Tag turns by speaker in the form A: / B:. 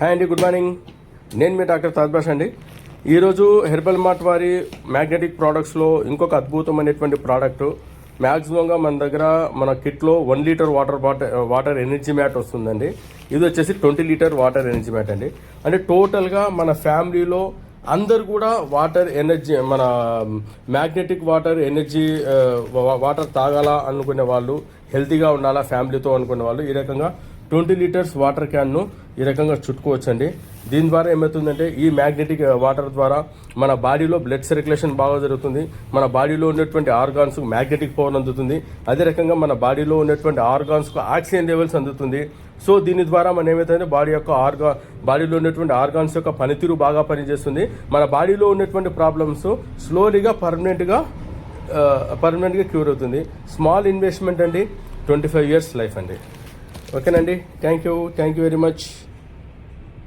A: Hi అండి, good morning. నేను మీ doctor Taj భాష అండి. ఈరోజు హెర్బల్ మార్ట్ వారి మ్యాగ్నెటిక్ ప్రోడక్ట్స్లో ఇంకొక అద్భుతమైనటువంటి ప్రోడక్ట్. మ్యాక్సిమంగా మన దగ్గర మన కిట్లో 1 లీటర్ వాటర్ ఎనర్జీ మ్యాట్ వస్తుందండి. ఇది వచ్చేసి 20 లీటర్ వాటర్ ఎనర్జీ మ్యాట్ అండి. అంటే టోటల్గా మన ఫ్యామిలీలో అందరు కూడా వాటర్ ఎనర్జీ, మన మ్యాగ్నెటిక్ వాటర్ ఎనర్జీ వాటర్ తాగాల అనుకునే వాళ్ళు, హెల్తీగా ఉండాలా ఫ్యామిలీతో అనుకునే వాళ్ళు ఈ రకంగా 20 లీటర్స్ వాటర్ క్యాన్ను ఈ రకంగా చుట్టుకోవచ్చండి. దీని ద్వారా ఏమవుతుందంటే ఈ మ్యాగ్నెటిక్ వాటర్ ద్వారా మన బాడీలో బ్లడ్ సర్క్యులేషన్ బాగా జరుగుతుంది. మన బాడీలో ఉన్నటువంటి ఆర్గాన్స్కు మ్యాగ్నెటిక్ పవర్ అందుతుంది. అదే రకంగా మన బాడీలో ఉన్నటువంటి ఆర్గాన్స్కు ఆక్సిజన్ లెవెల్స్ అందుతుంది. సో దీని ద్వారా మనం ఏమవుతుందంటే బాడీలో ఉన్నటువంటి ఆర్గాన్స్ యొక్క పనితీరు బాగా పనిచేస్తుంది. మన బాడీలో ఉన్నటువంటి ప్రాబ్లమ్స్ స్లోలీగా పర్మనెంట్గా క్యూర్ అవుతుంది. స్మాల్ ఇన్వెస్ట్మెంట్ అండి, 25 years లైఫ్ అండి. ఓకేనండి, థ్యాంక్ యూ వెరీ మచ్.